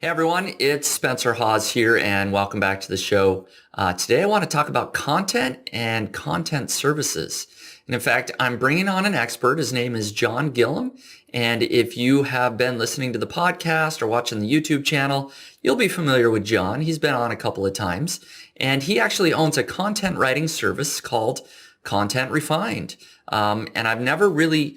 Hey everyone, it's Spencer Hawes here, and welcome back to the show. Today I want to talk about content and content services. And in fact, I'm bringing on an expert. His name is Jon Gillham. And if you have been listening to the podcast or watching the YouTube channel, you'll be familiar with Jon. He's been on a couple of times, and he actually owns a content writing service called Content Refined. And I've never really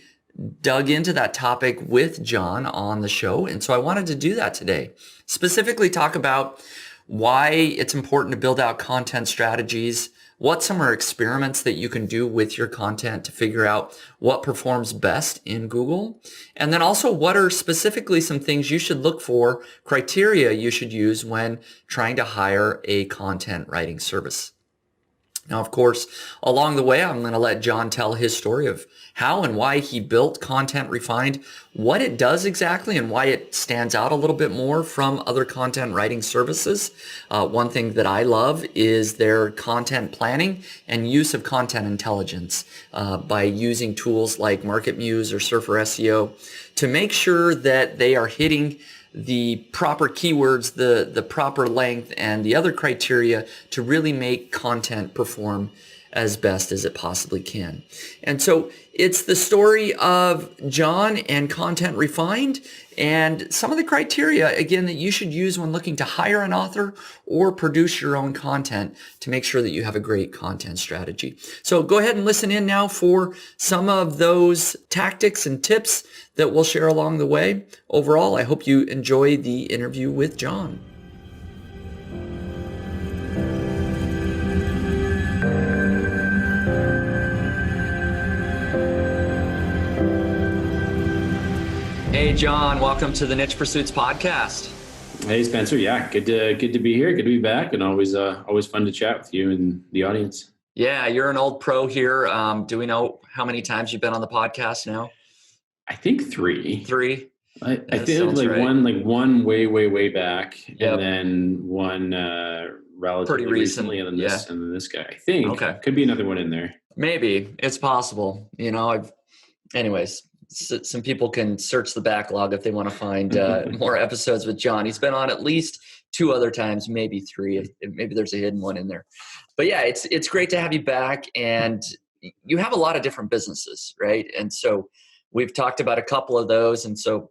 dug into that topic with Jon on the show. And so I wanted to do that today. Specifically talk about why it's important to build out content strategies, what some are experiments that you can do with your content to figure out what performs best in Google, and then also what are specifically some things you should look for, criteria you should use when trying to hire a content writing service. Now, of course, along the way, I'm going to let Jon tell his story of how and why he built Content Refined, what it does exactly, and why it stands out a little bit more from other content writing services. One thing that I love is their content planning and use of content intelligence by using tools like MarketMuse or Surfer SEO to make sure that they are hitting the proper keywords, the proper length, and the other criteria to really make content perform as best as it possibly can. And so it's the story of Jon and Content Refined and some of the criteria, again, that you should use when looking to hire an author or produce your own content to make sure that you have a great content strategy. So go ahead and listen in now for some of those tactics and tips that we'll share along the way. Overall, I hope you enjoy the interview with Jon. Hey, Jon, welcome to the Niche Pursuits podcast. Hey, Spencer. Yeah, good to be here. Good to be back, and always fun to chat with you and the audience. Yeah, you're an old pro here. Do we know how many times you've been on the podcast now? I think three. I think one way back, yep. And then one relatively pretty recently, and then this guy. I think could be another one in there. Maybe it's possible. Anyways. Some people can search the backlog if they want to find more episodes with Jon. He's been on at least 2 other times, maybe 3. Maybe there's a hidden one in there. But yeah, it's great to have you back. And you have a lot of different businesses, right? And so we've talked about a couple of those. And so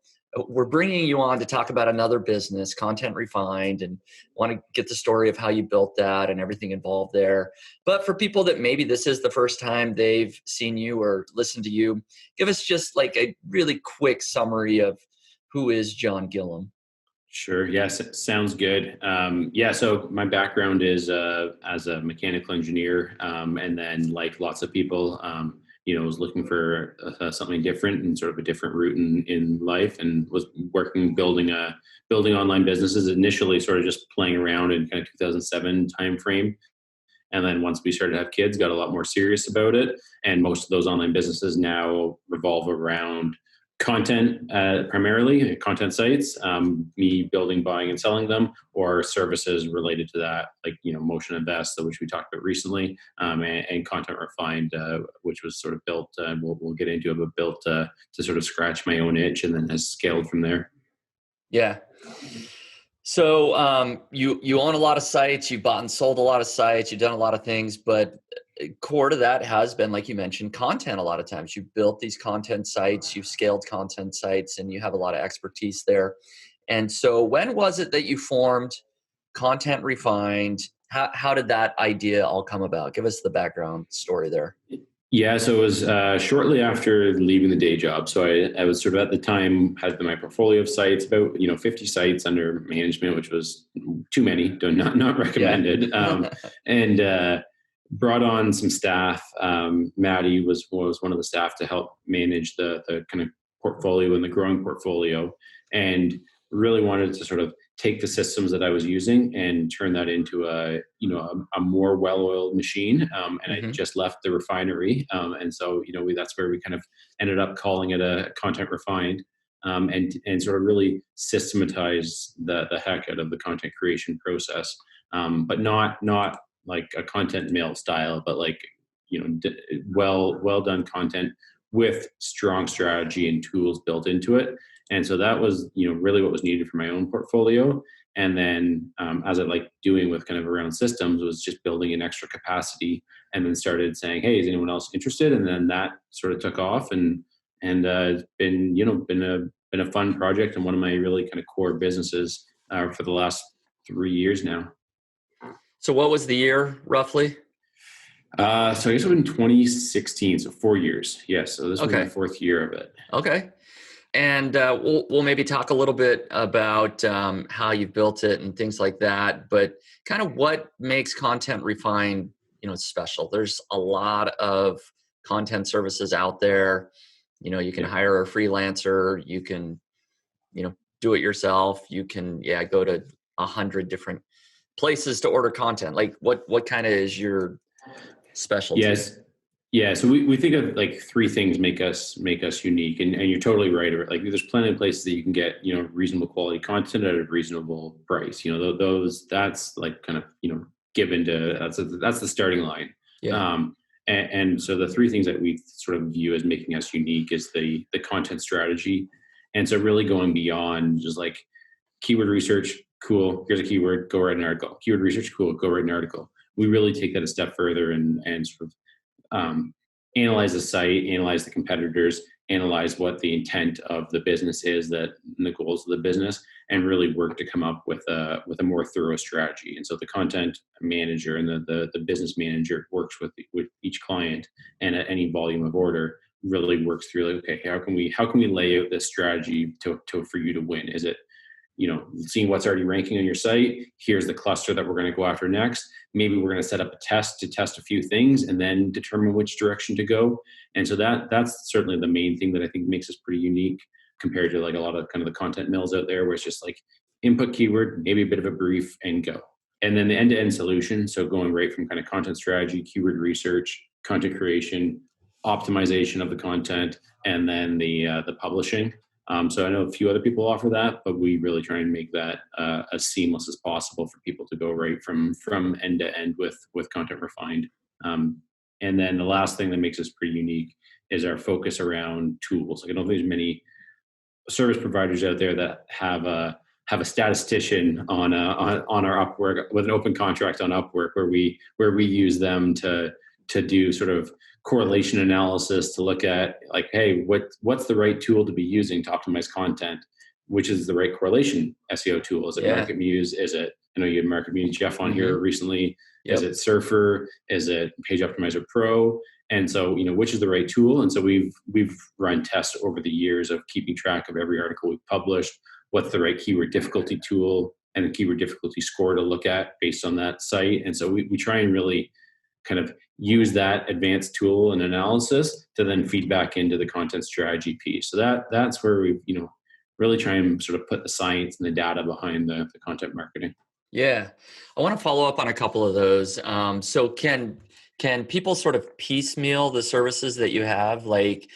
we're bringing you on to talk about another business, Content Refined, and want to get the story of how you built that and everything involved there. But for people that maybe this is the first time they've seen you or listened to you, give us just like a really quick summary of who is Jon Gillham. Sure. Yes, sounds good. So my background is as a mechanical engineer, and then like lots of people, was looking for something different and sort of a different route in life, and was building online businesses initially, sort of just playing around in kind of 2007 timeframe. And then once we started to have kids, got a lot more serious about it. And most of those online businesses now revolve around content, primarily content sites, me building, buying, and selling them, or services related to that, like Motion Invest, which we talked about recently, and Content Refined, which was sort of built. We'll get into it, but built to sort of scratch my own itch, and then has scaled from there. Yeah. So you own a lot of sites. You've bought and sold a lot of sites. You've done a lot of things, but core to that has been, like you mentioned, content. A lot of times you've built these content sites, you've scaled content sites, and you have a lot of expertise there. And so when was it that you formed Content Refined? How did that idea all come about? Give us the background story there. Yeah, so it was shortly after leaving the day job. So I was sort of at the time had my portfolio of sites, about 50 sites under management, which was too many, not recommended. Yeah. And brought on some staff. Maddie was one of the staff to help manage the kind of portfolio and the growing portfolio, and really wanted to sort of take the systems that I was using and turn that into a more well-oiled machine. And I just left the refinery. And so, that's where we kind of ended up calling it a Content Refined, and sort of really systematize the heck out of the content creation process. But not like a content mill style, but like, well done content with strong strategy and tools built into it. And so that was, really what was needed for my own portfolio. And then as I like doing with kind of around systems was just building an extra capacity, and then started saying, hey, is anyone else interested? And then that sort of took off, and it's been, been a fun project and one of my really kind of core businesses for the last 3 years now. So what was the year roughly? So I guess it was in 2016, so 4 years. Yes, so this was my Okay. fourth year of it. Okay. And we'll maybe talk a little bit about how you've built it and things like that. But kind of what makes Content Refined, special. There's a lot of content services out there. You can Yeah. hire a freelancer. You can, do it yourself. You can, go to 100 different places to order content. Like what kind of is your specialty? Yes. Yeah. So we think of like three things make us unique. And you're totally right. Like there's plenty of places that you can get, reasonable quality content at a reasonable price. Those that's like kind of, given to that's the starting line. Yeah. And so the three things that we sort of view as making us unique is the content strategy. And so really going beyond just like keyword research, cool, here's a keyword, go write an article. Keyword research, cool, go write an article. We really take that a step further and sort of analyze the site, analyze the competitors, analyze what the intent of the business is, that and the goals of the business, and really work to come up with a more thorough strategy. And so the content manager and the business manager works with each client, and at any volume of order really works through like, okay, how can we lay out this strategy to for you to win? Is it seeing what's already ranking on your site? Here's the cluster that we're going to go after next. Maybe we're going to set up a test to test a few things and then determine which direction to go. And so that's certainly the main thing that I think makes us pretty unique compared to like a lot of kind of the content mills out there, where it's just like input keyword, maybe a bit of a brief, and go. And then the end-to-end solution, so going right from kind of content strategy, keyword research, content creation, optimization of the content, and then the publishing. So I know a few other people offer that, but we really try and make that as seamless as possible for people to go right from end to end with Content Refined. And then the last thing that makes us pretty unique is our focus around tools. Like I don't think there's many service providers out there that have a statistician on our Upwork with an open contract on Upwork, where we use them to do sort of correlation analysis to look at like, hey, what's the right tool to be using to optimize content? Which is the right correlation SEO tool? Is it Market Muse? Is it, I know you had Market Muse Jeff on here recently. Yep. Is it Surfer? Is it Page Optimizer Pro? And so, which is the right tool? And so we've run tests over the years of keeping track of every article we've published. What's the right keyword difficulty tool and the keyword difficulty score to look at based on that site? And so we try and really kind of use that advanced tool and analysis to then feed back into the content strategy piece. So that's where we, really try and sort of put the science and the data behind the content marketing. Yeah. I want to follow up on a couple of those. So can people sort of piecemeal the services that you have? Like,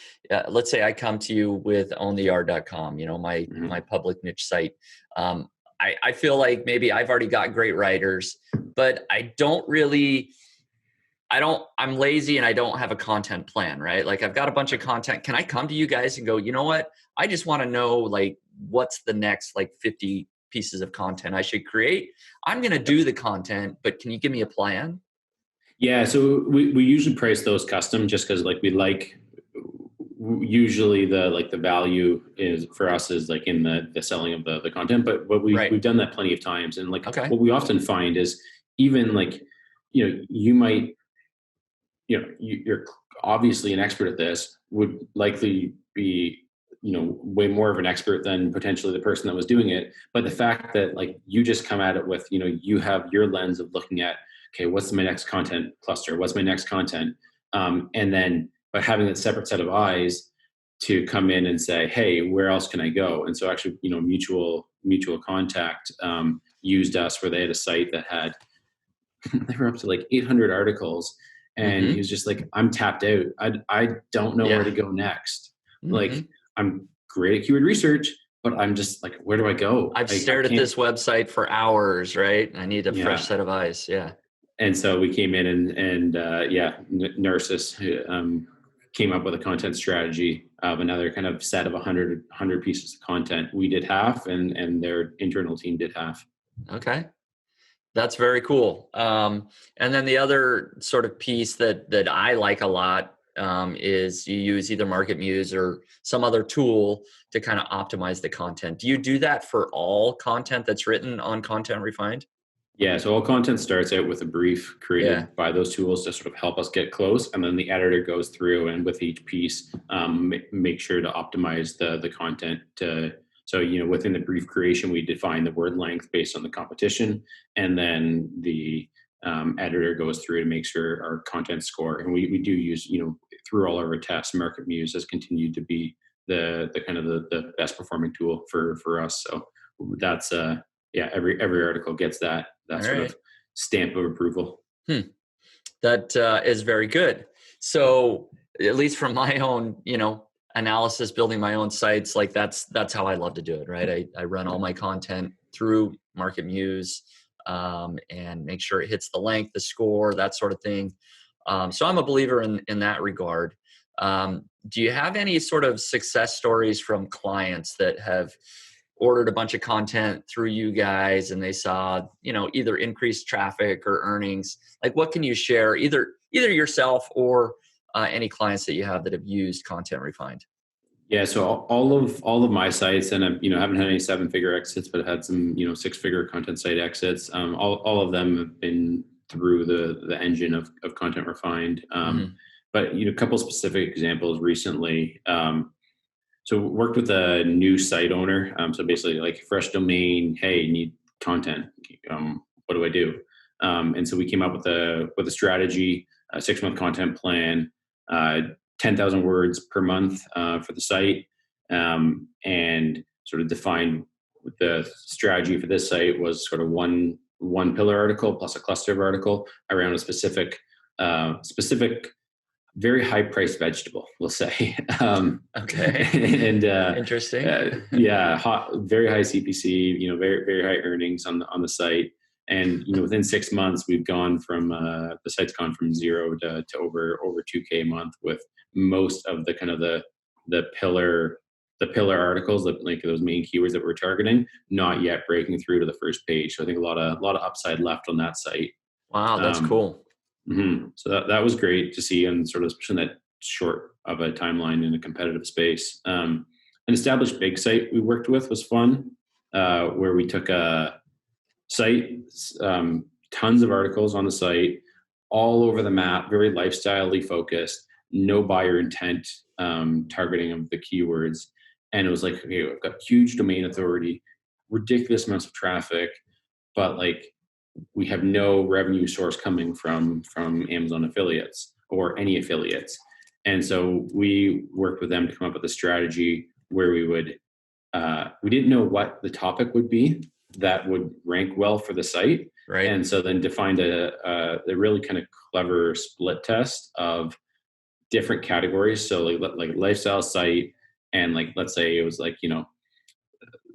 let's say I come to you with owntheyard.com, my public niche site. I feel like maybe I've already got great writers, but I'm lazy and I don't have a content plan, right? Like I've got a bunch of content. Can I come to you guys and go, you know what? I just want to know like, what's the next like 50 pieces of content I should create? I'm going to do the content, but can you give me a plan? Yeah. So we usually price those custom just because like usually the value is for us is like in the selling of the content, but we've done that plenty of times. And like what we often find is even like, you might, you're obviously an expert at this, would likely be, way more of an expert than potentially the person that was doing it. But the fact that like you just come at it with, you have your lens of looking at, okay, what's my next content cluster? What's my next content? And then, but having that separate set of eyes to come in and say, hey, where else can I go? And so actually, mutual contact used us where they had a site that had, they were up to like 800 articles. And he was just like, I'm tapped out. I don't know where to go next. Like, I'm great at keyword research, but I'm just like, where do I go? I've stared at this website for hours, right? I need a fresh set of eyes. Yeah. And so we came in and Narcissus came up with a content strategy another kind of set of 100 pieces of content. We did half, and their internal team did half. Okay. That's very cool. And then the other sort of piece that I like a lot is you use either Market Muse or some other tool to kind of optimize the content. Do you do that for all content that's written on Content Refined? Yeah, so all content starts out with a brief Yeah. created by those tools to sort of help us get close, and then the editor goes through and with each piece, make sure to optimize the content. So within the brief creation, we define the word length based on the competition, and then the editor goes through to make sure our content score. And we do use through all of our tests, Market Muse has continued to be the kind of the best performing tool for us. So that's yeah, every article gets that All sort right. of stamp of approval. That is very good. So at least from my own, analysis, building my own sites, like that's how I love to do it, right? I run all my content through Market Muse and make sure it hits the length, the score, that sort of thing. So I'm a believer in that regard. Do you have any sort of success stories from clients that have ordered a bunch of content through you guys and they saw, either increased traffic or earnings? Like what can you share either yourself or any clients that you have that have used Content Refined? Yeah, so all of my sites, and haven't had any 7-figure exits, but had some 6-figure content site exits. All of them have been through the engine of Content Refined. But a couple specific examples recently. So worked with a new site owner. So basically, like fresh domain. Hey, need content. What do I do? And so we came up with a strategy, a 6-month content plan, 10,000 words per month for the site, and sort of defined the strategy for this site was sort of one pillar article plus a cluster of article around a specific very high priced vegetable, we'll say. Okay. And Interesting. yeah, very high CPC, very, very high earnings on the site. And, within 6 months, we've gone from, the site's gone from 0 to over 2K a month, with most of the kind of the pillar articles, like those main keywords that we're targeting, not yet breaking through to the first page. So I think a lot of upside left on that site. Wow, that's cool. So that was great to see, and sort of especially in that short of a timeline in a competitive space. An established big site we worked with was fun, where we took a site, tons of articles on the site, all over the map, very lifestyle-y focused, no buyer intent targeting of the keywords. And it was like, okay, I've got huge domain authority, ridiculous amounts of traffic, but like we have no revenue source coming from Amazon affiliates or any affiliates. And so we worked with them to come up with a strategy where we didn't know what the topic would be that would rank well for the site. Right. And so then defined a really kind of clever split test of different categories. So like lifestyle site, and like, let's say it was like,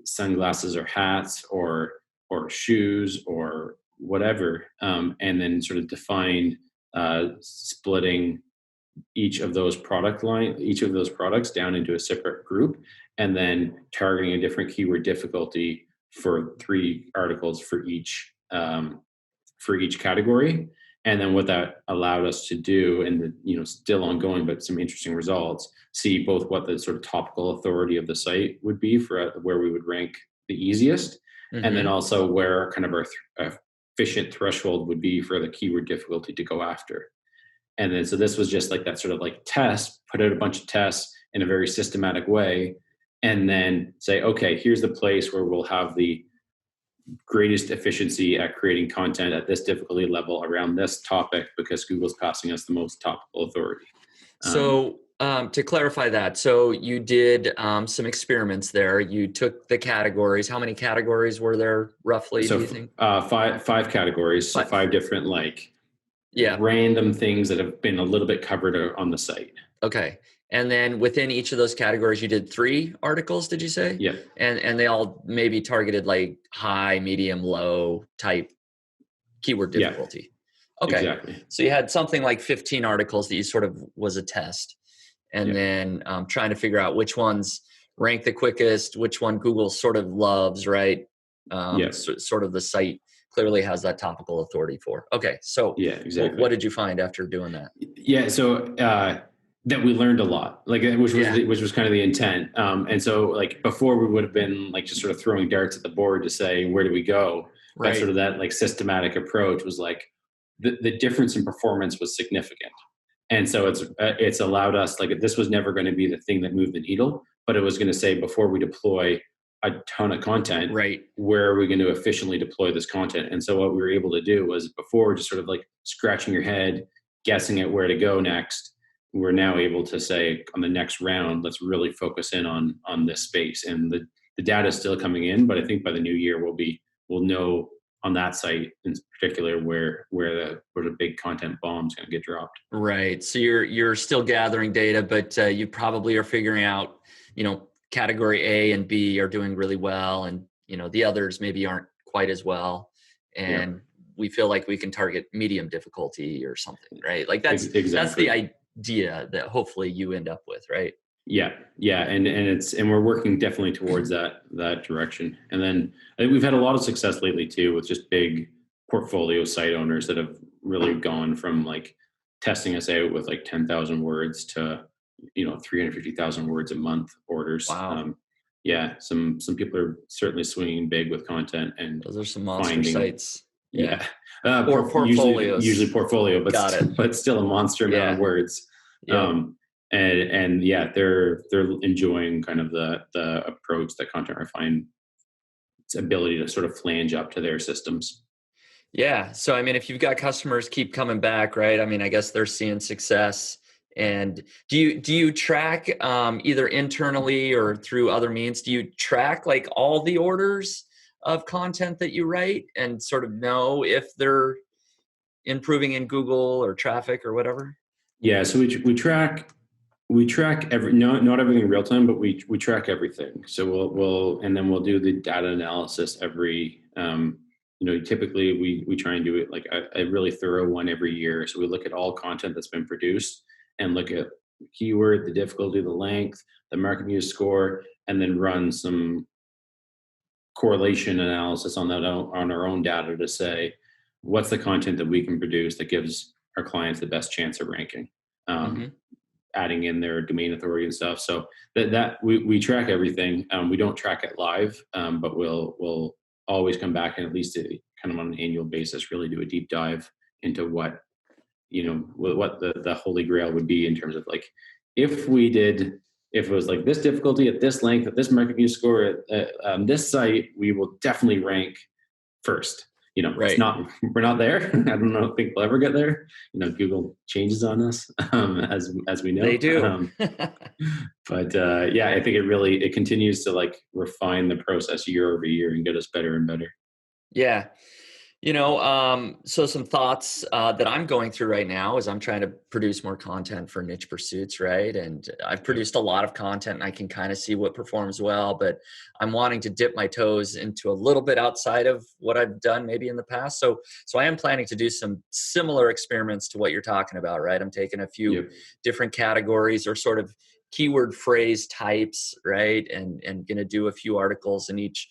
sunglasses or hats or shoes or whatever, and then sort of defined splitting each of those products down into a separate group, and then targeting a different keyword difficulty for 3 articles for each category. And then what that allowed us to do, and still ongoing, but some interesting results, see both what the sort of topical authority of the site would be for where we would rank the easiest, and then also where kind of our efficient threshold would be for the keyword difficulty to go after. And then so this was just like that sort of like test, put out a bunch of tests in a very systematic way, and then say, okay, here's the place where we'll have the greatest efficiency at creating content at this difficulty level around this topic, because Google's passing us the most topical authority. So to clarify that, so you did some experiments there. You took the categories. How many categories were there roughly, do you think? Five categories. So 5 different random things that have been a little bit covered on the site. Okay. And then within each of those categories, you did 3 articles, did you say? Yeah. And they all maybe targeted like high, medium, low type keyword difficulty. Yeah. Okay. Exactly. So you had something like 15 articles that you sort of was a test. and Yeah. then trying to figure out which ones rank the quickest, which one Google sort of loves, right? Yeah. Sort of the site clearly has that topical authority for. Okay, so Yeah, what exactly. did you find after doing that? Yeah. So, that we learned a lot, like, Yeah, which was kind of the intent. And so, like, before we would have been like just sort of throwing darts at the board to say, where do we go? But sort right, of that like systematic approach was like the difference in performance was significant. And so it's allowed us, like, this was never going to be the thing that moved the needle, but it was going to say, before we deploy a ton of content, right. where are we going to efficiently deploy this content? And so what we were able to do was, before just sort of like scratching your head, guessing at where to go next, we're now able to say, on the next round, let's really focus in on this space. And the data is still coming in, but I think by the new year we'll know on that site in particular where the big content bomb's going to get dropped. Right. So you're still gathering data, but you probably are figuring out, category A and B are doing really well, and the others maybe aren't quite as well. Yeah, And we feel like we can target medium difficulty or something, right? Like that's the exactly. idea that hopefully you end up with, right? Yeah, yeah, and we're working definitely towards that direction. And then I think we've had a lot of success lately too, with just big portfolio site owners that have really gone from like testing us out with like 10,000 words to 350,000 words a month orders. Wow. Yeah, some people are certainly swinging big with content and Those are some monster finding. sites. Yeah. Yeah, usually Portfolios. portfolio, Got it. but still a monster amount of Yeah. words. Yep. Um, and yeah, they're enjoying kind of the approach that Content Refine's ability to sort of flange up to their systems. Yeah. So, I mean, if you've got customers keep coming back, right? I mean, I guess they're seeing success. And do you track either internally or through other means? Do you track like all the orders of content that you write and sort of know if they're improving in Google or traffic or whatever? Yeah, so we track every, not everything in real time, but we track everything. So we'll and then we'll do the data analysis every. Typically we try and do it like a really thorough one every year. So we look at all content that's been produced and look at the keyword, the difficulty, the length, the market view score, and then run some correlation analysis on that on our own data to say, what's the content that we can produce that gives our clients the best chance of ranking. Um, Hmm. Adding in their domain authority and stuff. So that we track everything. We don't track it live, but we'll always come back and at least kind of on an annual basis, really do a deep dive into what the holy grail would be in terms of like, if if it was like this difficulty at this length at this market view score at this site, we will definitely rank first. It's Right. not, we're not there. I don't know, think we'll ever get there. Google changes on us, as we They know. do. But yeah, I think it continues to like refine the process year over year and get us better and better. Yeah. So some thoughts that I'm going through right now is I'm trying to produce more content for niche pursuits, right? And I've Yeah. produced a lot of content and I can kind of see what performs well, but I'm wanting to dip my toes into a little bit outside of what I've done maybe in the past. So I am planning to do some similar experiments to what you're talking about, right? I'm taking a few Yep. different categories or sort of keyword phrase types, right? And going to do a few articles in each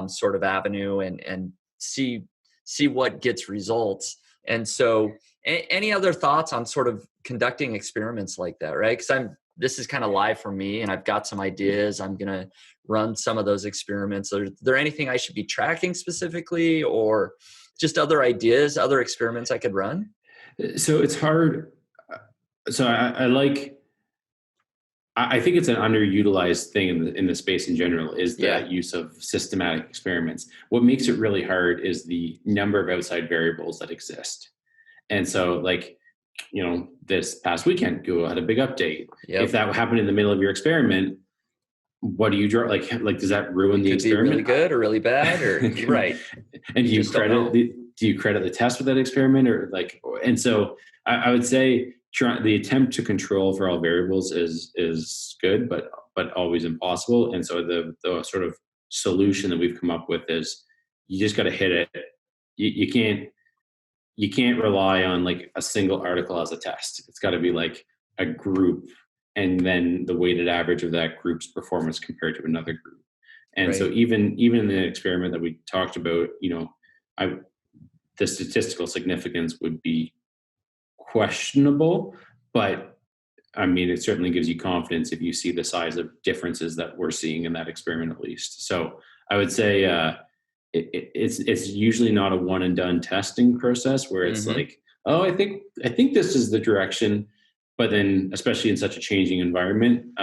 sort of avenue and see what gets results. And so any other thoughts on sort of conducting experiments like that, right? Because this is kind of live for me and I've got some ideas. I'm going to run some of those experiments. Are there anything I should be tracking specifically or just other ideas, other experiments I could run? So it's hard. So I think it's an underutilized thing in the space in general, is Yeah. the use of systematic experiments. What makes it really hard is the number of outside variables that exist. And so, like, this past weekend, Google had a big update. If Yep. that happened in the middle of your experiment, what do you draw? Like, does that ruin It the could be really experiment? good or really bad or you're right. And You just don't know. do you credit the test for that experiment, or like? And so I would say the attempt to control for all variables is good, but always impossible. And so the sort of solution that we've come up with is, you just got to hit it. You can't rely on like a single article as a test. It's got to be like a group, and then the weighted average of that group's performance compared to another group. And so Right. even in the experiment that we talked about, I the statistical significance would be questionable, but I mean, it certainly gives you confidence if you see the size of differences that we're seeing in that experiment, at least. So I would say it's usually not a one and done testing process where it's Hmm. like, oh, I think this is the direction, but then especially in such a changing environment,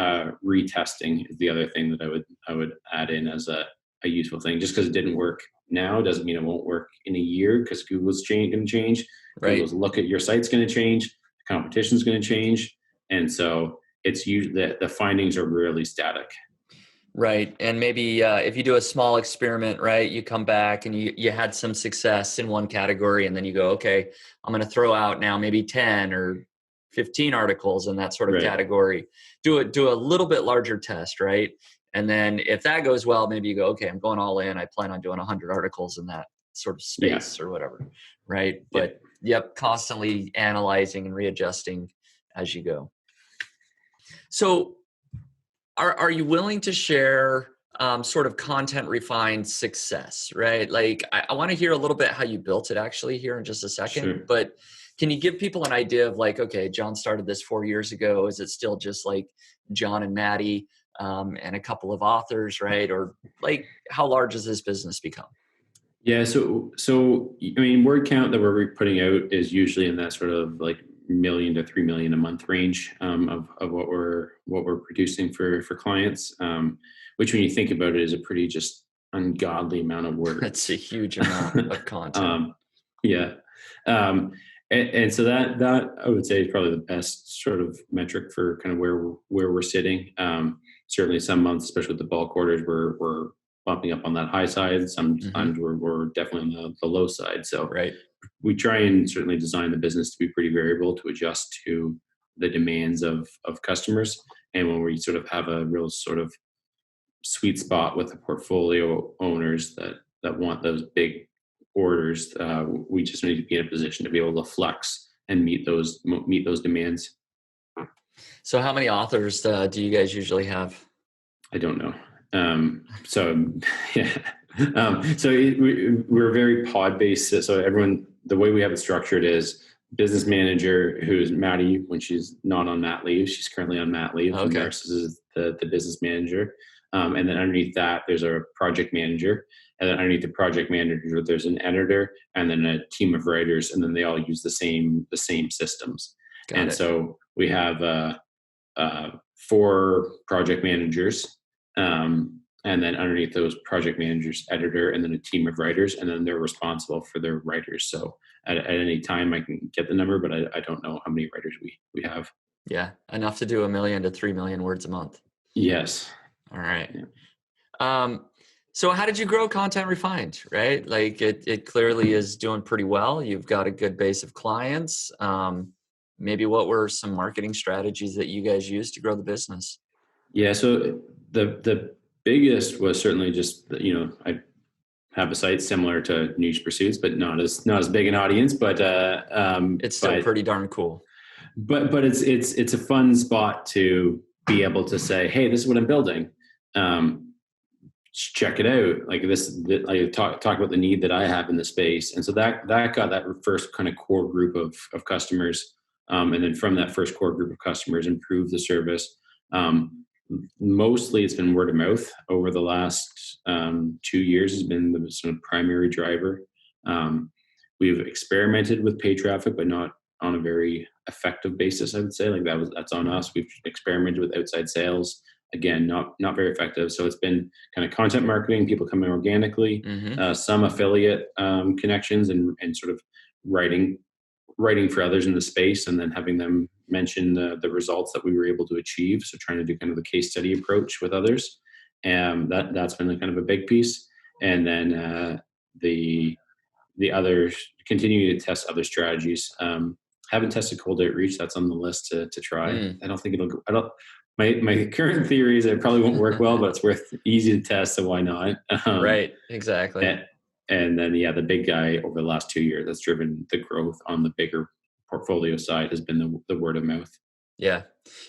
retesting is the other thing that I would add in as a useful thing. Just because it didn't work now doesn't mean it won't work in a year, because Google's going to change. Right. Google's look at your site's going to change. The competition's going to change, and so it's usually the findings are really static. Right. And maybe if you do a small experiment, right, you come back and you had some success in one category, and then you go, okay, I'm going to throw out now maybe 10 or 15 articles in that sort of Right. category. Do a little bit larger test, right? And then if that goes well, maybe you go, okay, I'm going all in. I plan on doing 100 articles in that sort of Yeah. space or whatever, right? Yeah. But yep, constantly analyzing and readjusting as you go. So are you willing to share sort of content refined success, right? Like I want to hear a little bit how you built it actually here in just a second, Sure. but can you give people an idea of like, okay, John started this 4 years ago. Is it still just like John and Maddie and a couple of authors, right? Or like how large has this business become? Yeah, so I mean, word count that we're putting out is usually in that sort of like million to 3 million a month range, of what we're producing for clients. Which, when you think about it, is a pretty just ungodly amount of That's a words. huge amount of content. um, yeah, and so that I would say is probably the best sort of metric for kind of where we're sitting. Certainly, some months, especially with the bulk orders, we're bumping up on that high side. Hmm. Sometimes we're definitely on the low side. So Right. we try and certainly design the business to be pretty variable to adjust to the demands of customers. And when we sort of have a real sort of sweet spot with the portfolio owners that want those big orders, we just need to be in a position to be able to flex and meet those demands. So how many authors do you guys usually have? I don't know. So yeah. We're very pod based. So everyone, the way we have it structured is business manager, who's Maddie when she's not on mat leave. She's currently on mat leave. And Okay. Narcissus is the business manager. And then underneath that, there's a project manager. And then underneath the project manager, there's an editor and then a team of writers. And then they all use the same systems. Got And it. so we have 4 project managers, and then underneath those project managers, editor, and then a team of writers, and then they're responsible for their writers. So at any time, I can get the number, but I don't know how many writers we have. Yeah. Enough to do 1 million to 3 million words a month. Yes. All right. Yeah. Um, so how did you grow Content Refined, right? Like it clearly is doing pretty well. You've got a good base of clients. Maybe what were some marketing strategies that you guys used to grow the business? Yeah. So the biggest was certainly just I have a site similar to Niche Pursuits, but not as big an audience. But It's still but pretty darn cool. but it's a fun spot to be able to say, hey, this is what I'm building. Um, Check it out. Like this, I talk about the need that I have in the space, and so that got that first kind of core group of customers, and then from that first core group of customers, improve the service. Mostly, it's been word of mouth over the last 2 years has been the sort of primary driver. Um, we've experimented with paid traffic, but not on a very effective basis. I would say like that's on us. We've experimented with outside sales, again, not very effective. So it's been kind of content marketing, people coming organically, Hmm. some affiliate connections, and sort of writing for others in the space, and then having them mention the results that we were able to achieve. So trying to do kind of the case study approach with others, and that's been kind of a big piece. And then the other, continuing to test other strategies. Haven't tested cold outreach. That's on the list to try. Mm. I don't think it'll. I don't. My current theory is it probably won't work well, but it's easy to test, so why not? Right. Exactly. And, and then the big guy over the last 2 years that's driven the growth on the bigger portfolio side has been the word of mouth. Yeah.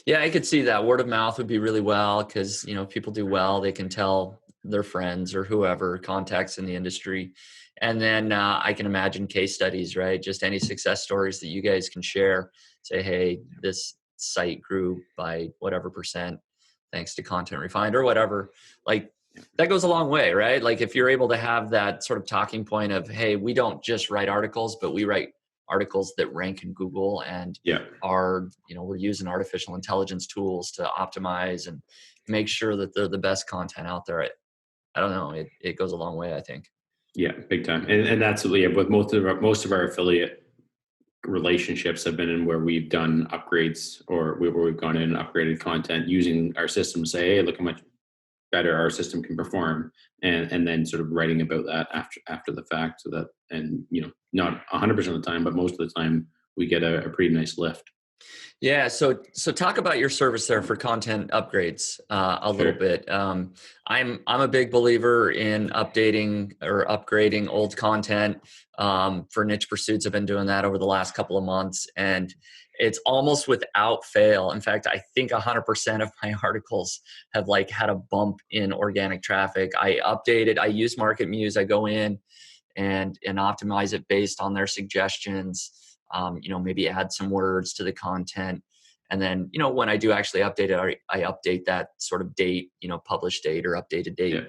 Yeah, I could see that. Word of mouth would be really well because, if people do well, they can tell their friends or whoever contacts in the industry. And then I can imagine case studies, right? Just any success stories that you guys can share. Say, hey, this site grew by whatever percent thanks to Content Refined or whatever. Like that goes a long way, right? Like if you're able to have that sort of talking point of, hey, we don't just write articles, but we write articles that rank in Google and Yeah. we're using artificial intelligence tools to optimize and make sure that they're the best content out there. I don't know. It goes a long way, I think. Yeah, big time. And that's with most of our affiliate relationships have been in where we've done upgrades or where we've gone in and upgraded content using our system to say, hey, look how much better our system can perform, and then sort of writing about that after the fact, so that, and not 100% of the time, but most of the time we get a pretty nice lift. Yeah. So talk about your service there for content upgrades a little Sure. bit. I'm a big believer in updating or upgrading old content for niche pursuits. I've been doing that over the last couple of months, and it's almost without fail. In fact, I think 100% of my articles have like had a bump in organic traffic. I update it. I use Market Muse. I go in and optimize it based on their suggestions. Maybe add some words to the content. And then, when I do actually update it, I update that sort of date, published date or updated date. Yeah.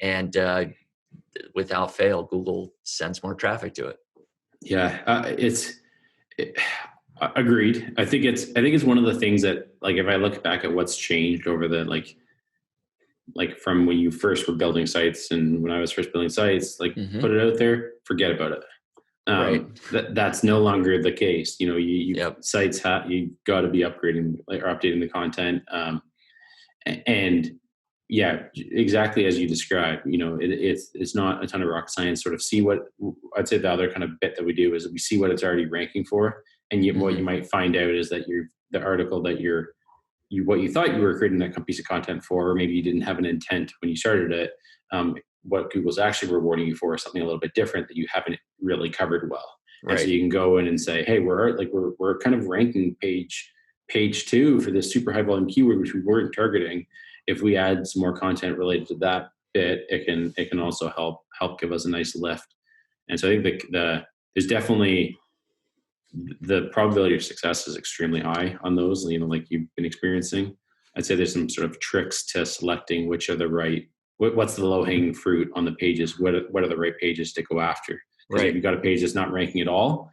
And without fail, Google sends more traffic to it. Yeah. Agreed. I think it's one of the things that, like, if I look back at what's changed over the like from when you first were building sites and when I was first building sites, like, put Mm-hmm. it out there, forget about it. Right. That's no longer the case. You Yep. sites you got to be upgrading, like, or updating the content. And yeah, exactly as you described. It's not a ton of rocket science. Sort of see what I'd say. The other kind of bit that we do is we see what it's already ranking for, and what you Mm-hmm. might find out is that the article that what you thought you were creating that piece of content for, or maybe you didn't have an intent when you started it. What Google's actually rewarding you for is something a little bit different that you haven't really covered well. And so Right. you can go in and say, hey, we're kind of ranking page 2 for this super high volume keyword, which we weren't targeting. If we add some more content related to that bit, it can also help give us a nice lift. And so I think there's definitely the probability of success is extremely high on those, like you've been experiencing. I'd say there's some sort of tricks to selecting which are the right, what's the low hanging fruit on the pages, what are the right pages to go after. Because if Right. you've got a page that's not ranking at all,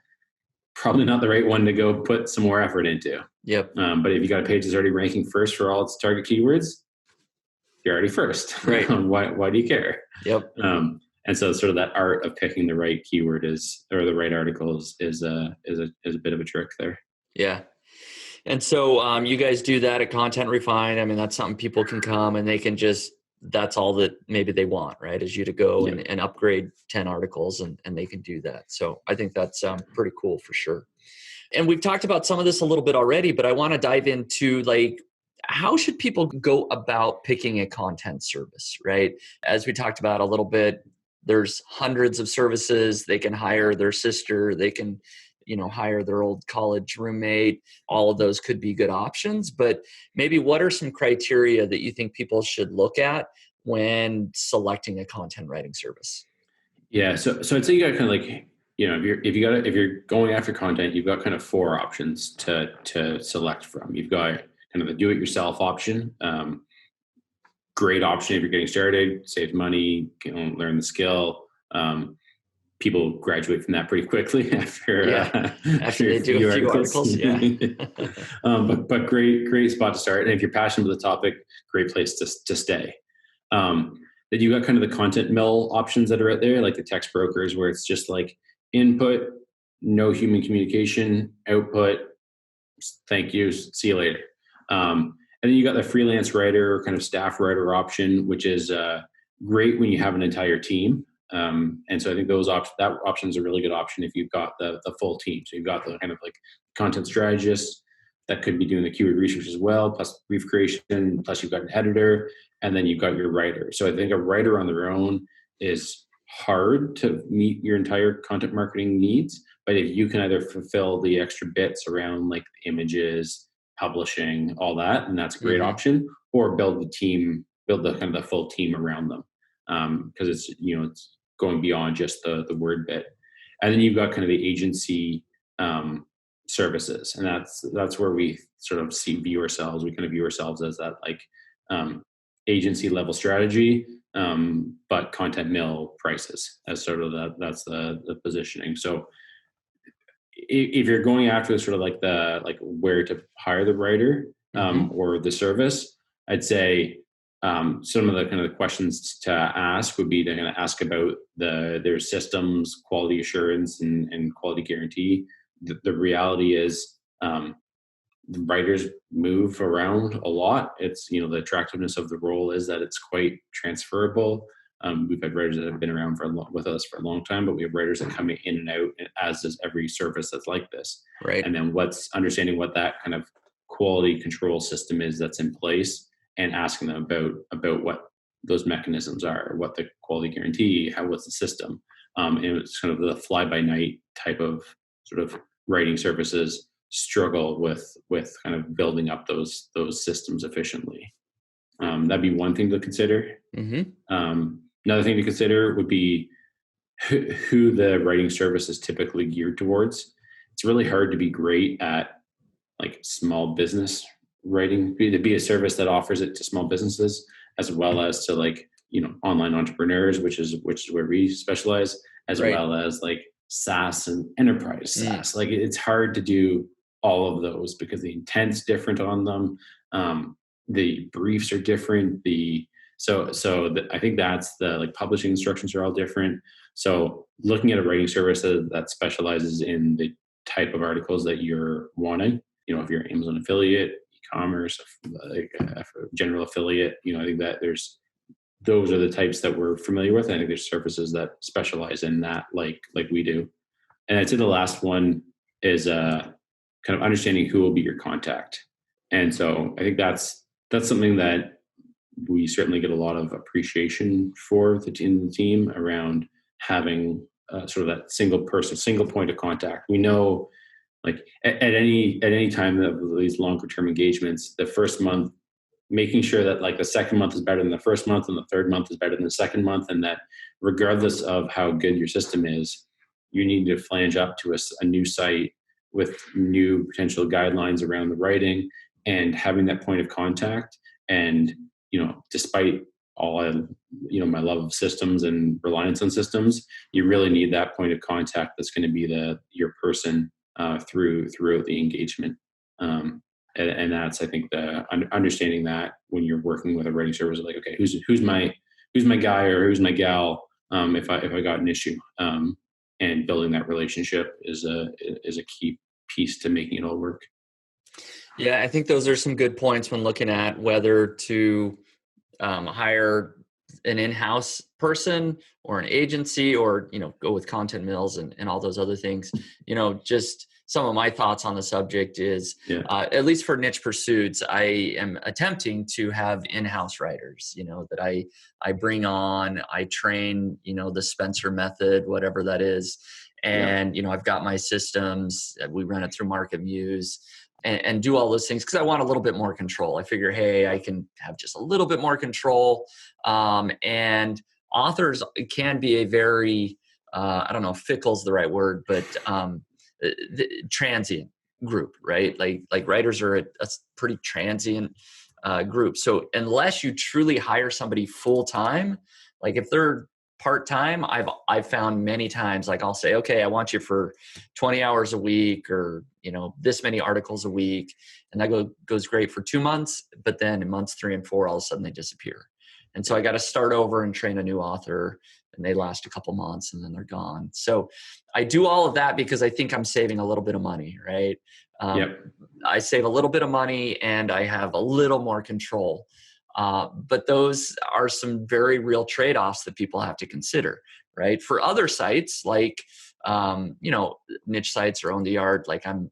probably not the right one to go put some more effort into. Yep. But if you got a page that's already ranking first for all its target keywords, you're already first. Right. Why do you care? Yep. And so sort of that art of picking the right keyword or the right article is a bit of a trick there. Yeah. And so you guys do that at Content Refined. I mean, that's something people can come and they can that's all that maybe they want, right? Is you to go Yeah. and upgrade 10 articles and they can do that. So I think that's pretty cool for sure. And we've talked about some of this a little bit already, but I want to dive into like, how should people go about picking a content service, right? As we talked about a little bit, there's hundreds of services. They can hire their sister, they can, hire their old college roommate. All of those could be good options, but maybe what are some criteria that you think people should look at when selecting a content writing service? Yeah. So I'd say you got kind of like, if you're going after content, you've got kind of 4 options to select from. You've got kind of the do-it-yourself option. Great option if you're getting started, saves money, can learn the skill. People graduate from that pretty quickly Yeah, after after a they do a few few articles. articles. Yeah. But great spot to start. And if you're passionate about the topic, great place to stay. Then you got kind of the content mill options that are out there, like the text brokers, where it's just like input, no human communication, output, thank you, see you later. And then you got the freelance writer or kind of staff writer option, which is great when you have an entire team. And so I think that option is a really good option if you've got the full team. So you've got the kind of like content strategist that could be doing the keyword research as well, plus brief creation, plus you've got an editor, and then you've got your writer. So I think a writer on their own is hard to meet your entire content marketing needs. But if you can either fulfill the extra bits around like images, publishing, all that, and that's a great Mm-hmm. option. Or build the team, build the kind of the full team around them, because it's it's going beyond just the word bit. And then you've got kind of the agency um, services, and that's where we sort of view ourselves. We kind of view ourselves as that like um, agency level strategy, but content mill prices as sort of that's the positioning. So if you're going after sort of like the like where to hire the writer Mm-hmm. or the service, I'd say some of the kind of the questions to ask would be to kind of ask about their systems, quality assurance, and quality guarantee. The reality is the writers move around a lot. It's the attractiveness of the role is that it's quite transferable. We've had writers that have been around with us for a long time, but we have writers that come in and out, as does every service that's like this. Right. And then what's understanding what that kind of quality control system is that's in place, and asking them about what those mechanisms are, what the quality guarantee, what's the system. And it's kind of the fly by night type of sort of writing services struggle with kind of building up those systems efficiently. That'd be one thing to consider. Mm-hmm. Another thing to consider would be who the writing service is typically geared towards. It's really hard to be great at like small business writing, to be a service that offers it to small businesses as well as to like online entrepreneurs, which is where we specialize, as Right. well as like SaaS and enterprise Mm. SaaS. Like it's hard to do all of those because the intent's different on them. The briefs are different. I think that's the like publishing instructions are all different. So looking at a writing service that specializes in the type of articles that you're wanting, if you're Amazon affiliate, e-commerce, like a general affiliate, I think that those are the types that we're familiar with. I think there's services that specialize in that, like we do. And I'd say the last one is kind of understanding who will be your contact. And so I think that's something that we certainly get a lot of appreciation for in the team around having sort of that single person, single point of contact. We know like at any time of these longer term engagements, the first month, making sure that like the second month is better than the first month and the third month is better than the second month, and that regardless of how good your system is, you need to flange up to a new site with new potential guidelines around the writing, and having that point of contact. And despite all my love of systems and reliance on systems, you really need that point of contact that's going to be your person throughout the engagement. And that's, I think, the understanding that when you're working with a writing service, like, okay, who's my guy or who's my gal, if I got an issue, and building that relationship is a key piece to making it all work. Yeah, I think those are some good points when looking at whether to hire an in-house person or an agency, or go with content mills and all those other things. Just some of my thoughts on the subject is Yeah. at least for niche pursuits, I am attempting to have in-house writers that I bring on. I train the Spencer method, whatever that is, and I've got my systems. We run it through Market Muse and do all those things because I want a little bit more control. I figure, hey, I can have just a little bit more control. And authors can be a very, I don't know if fickle is the right word, but transient group, right? Like writers are a pretty transient group. So unless you truly hire somebody full time, like if they're part-time, I've found many times, like I'll say, okay, I want you for 20 hours a week, or this many articles a week, and that goes great for 2 months, but then in months 3 and 4, all of a sudden they disappear. And so I got to start over and train a new author, and they last a couple months and then they're gone. So I do all of that because I think I'm saving a little bit of money, right? Yep. I save a little bit of money and I have a little more control. But those are some very real trade-offs that people have to consider, right? For other sites, like, niche sites or Own the Art, like I'm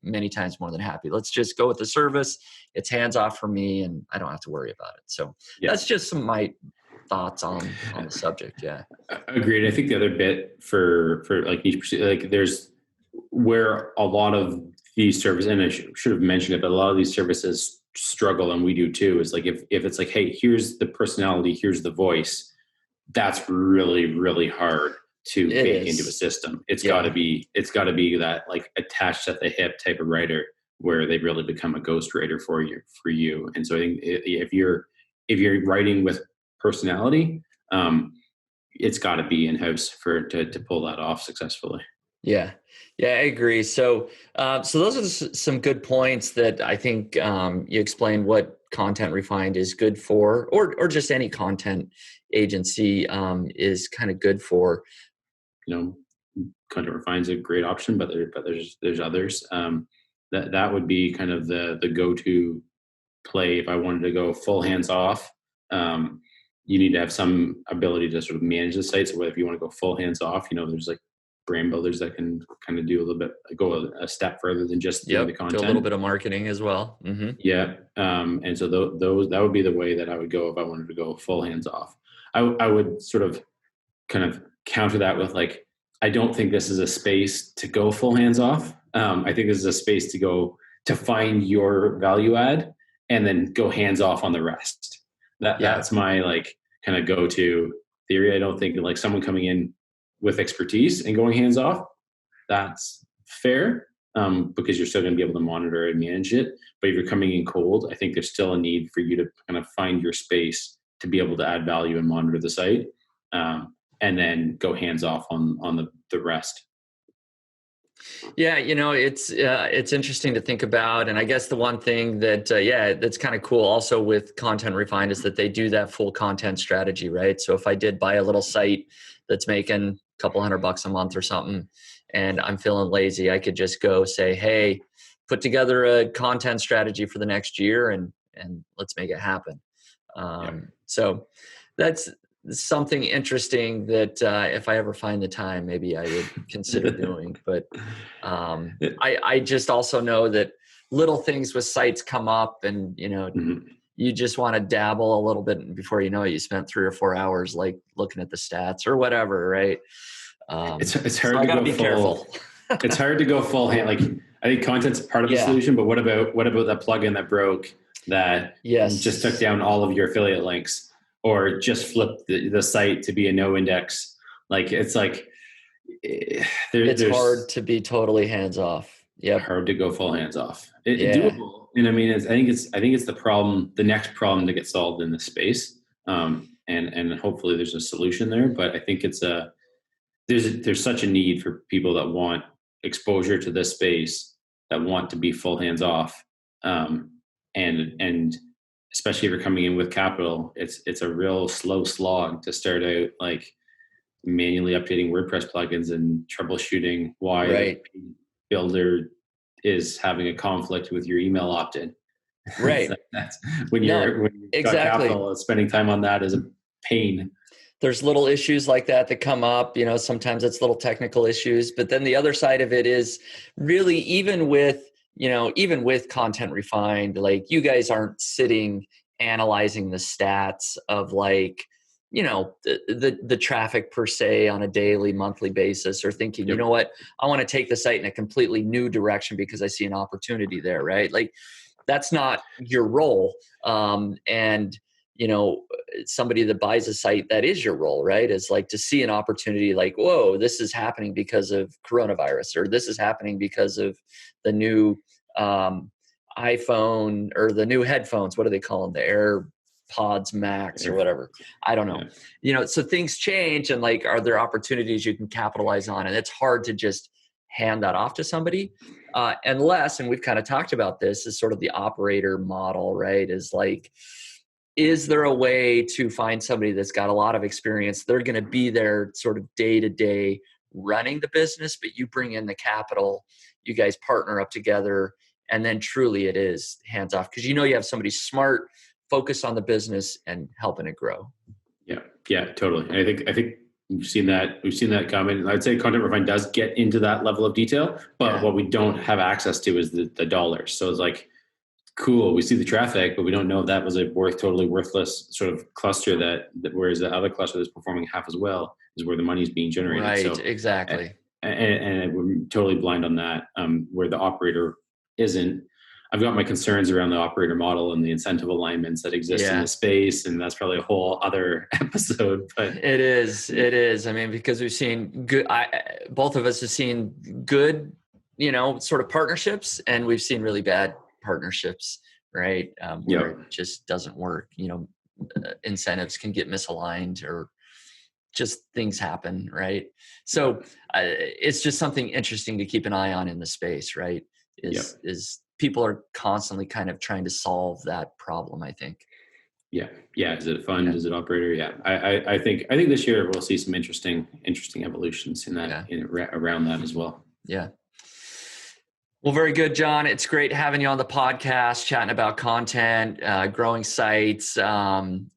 many times more than happy. Let's just go with the service. It's hands off for me and I don't have to worry about it. So that's just some of my thoughts on the subject. Yeah. Agreed. I think the other bit for like niche pursuit, like there's where a lot of these services, and I should have mentioned it, but a lot of these services struggle, and we do too, is like, if it's like, hey, here's the personality, here's the voice, that's really, really hard to It bake into a is. system. It's Yeah. got to be that like attached at the hip type of writer where they really become a ghost writer for you. And so I think if you're writing with personality, it's got to be in house to pull that off successfully. Yeah. Yeah, I agree. So those are some good points that I think you explained what Content Refined is good for, or just any content agency is kind of good for. You know, Content Refine's a great option, but there's others. That would be kind of the go-to play if I wanted to go full hands off. You need to have some ability to sort of manage the site. So whether if you want to go full hands off, there's like brand builders that can kind of do a little bit, go a step further than just doing the Yep. Do a little content. bit of marketing as well. Mm-hmm. Yeah. And so those that would be the way that I would go if I wanted to go full hands off. I would sort of kind of counter that with like, I don't think this is a space to go full hands off. I think this is a space to go to find your value add and then go hands off on the rest. That's my like kind of go to theory. I don't think like someone coming in with expertise and going hands off, that's fair, because you're still going to be able to monitor and manage it. But if you're coming in cold, I think there's still a need for you to kind of find your space to be able to add value and monitor the site. And then go hands off on the rest. Yeah, it's interesting to think about, and I guess the one thing that that's kind of cool also with Content Refined is that they do that full content strategy, right? So if I did buy a little site that's making a couple $100 a month or something, and I'm feeling lazy, I could just go say, hey, put together a content strategy for the next year, and let's make it happen. So that's something interesting that if I ever find the time, maybe I would consider doing. But I just also know that little things with sites come up, and Mm-hmm. you just want to dabble a little bit, and before you know it, you spent 3 or 4 hours like looking at the stats or whatever, right? It's hard to I gotta go be full. Careful. It's hard to go full hand. Like I think content's part of the solution, but what about that plugin that broke that just took down all of your affiliate links, or just flipped the site to be a no index? Like it's like it's hard to be totally hands off. Yeah, hard to go full hands off. It's doable, and I mean, I think it's the problem, the next problem to get solved in this space, and hopefully there's a solution there. But I think there's such a need for people that want exposure to this space, that want to be full hands off, and especially if you're coming in with capital, it's a real slow slog to start out, like manually updating WordPress plugins and troubleshooting why the builder is having a conflict with your email opt-in. Right. That's when you've got capital, spending time on that is a pain. There's little issues like that come up, sometimes it's little technical issues, but then the other side of it is really, even with Content Refined, like you guys aren't sitting analyzing the stats of like, the traffic per se on a daily, monthly basis, or thinking, you know what, I want to take the site in a completely new direction because I see an opportunity there, right? Like that's not your role. And somebody that buys a site, that is your role, right? Is like to see an opportunity like, whoa, this is happening because of coronavirus, or this is happening because of the new iPhone or the new headphones. What do they call them? The AirPods Max or whatever. I don't know. So things change, and like, are there opportunities you can capitalize on? And it's hard to just hand that off to somebody unless, and we've kind of talked about this, is sort of the operator model, right? Is like, is there a way to find somebody that's got a lot of experience? They're going to be there sort of day to day running the business, but you bring in the capital, you guys partner up together, and then truly it is hands off because you have somebody smart, focused on the business and helping it grow. Yeah, totally. And I think we've seen that comment. I'd say Content Refined does get into that level of detail, but what we don't have access to is the dollars. So it's like, cool, we see the traffic, but we don't know if that was a totally worthless sort of cluster that whereas the other cluster that's performing half as well is where the money is being generated. Right, so, exactly. And we're totally blind on that, where the operator isn't. I've got my concerns around the operator model and the incentive alignments that exist in Yeah. the space, and that's probably a whole other episode. But It is. I mean, because we've seen good, both of us have seen good, sort of partnerships, and we've seen really bad partnerships, right? Where yeah, it just doesn't work. Incentives can get misaligned, or just things happen, right? So it's just something interesting to keep an eye on in the space, right? yeah. Is people are constantly kind of trying to solve that problem, I think. Yeah. Yeah. Is it fund? Yeah. Is it operator? Yeah. I think this year we'll see some interesting evolutions in that, Yeah. around that as well. Yeah. Well, very good, John. It's great having you on the podcast, chatting about content, growing sites, and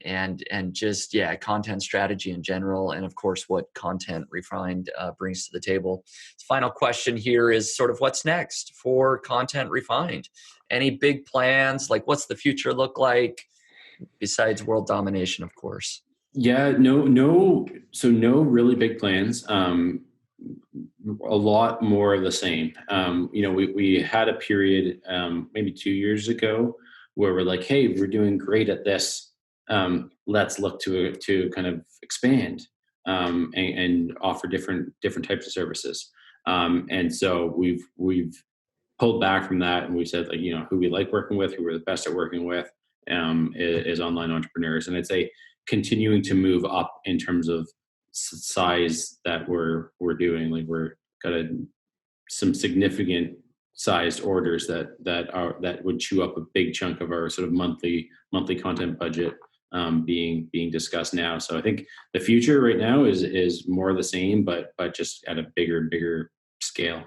just content strategy in general, and of course, what Content Refined brings to the table. Final question here is sort of what's next for Content Refined? Any big plans? Like, what's the future look like besides world domination, of course? Yeah, no. So no really big plans. A lot more of the same. We had a period maybe 2 years ago where we're like, hey, we're doing great at this. Let's look to kind of expand and offer different types of services. And so we've pulled back from that, and we said, like, who we like working with, who we're the best at working with, is online entrepreneurs. And it's a continuing to move up in terms of size that we're doing. Like, we're got some significant sized orders that would chew up a big chunk of our sort of monthly content budget, being discussed now. So I think the future right now is more of the same, but just at a bigger scale.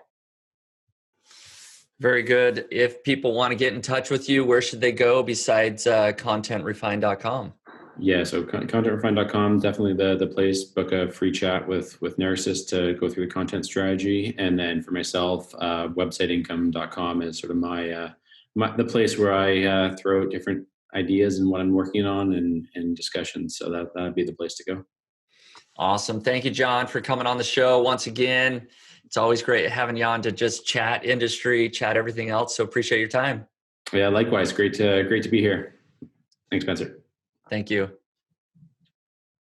Very good. If people want to get in touch with you, where should they go besides contentrefine.com? Yeah, so contentrefine.com, definitely the place. Book a free chat with Narcissus to go through the content strategy. And then for myself, websiteincome.com is sort of my the place where I throw out different ideas and what I'm working on and discussions. So that'd be the place to go. Awesome. Thank you, John, for coming on the show once again. It's always great having you on to just chat industry, chat everything else. So appreciate your time. Yeah, likewise. Great to be here. Thanks, Spencer. Thank you.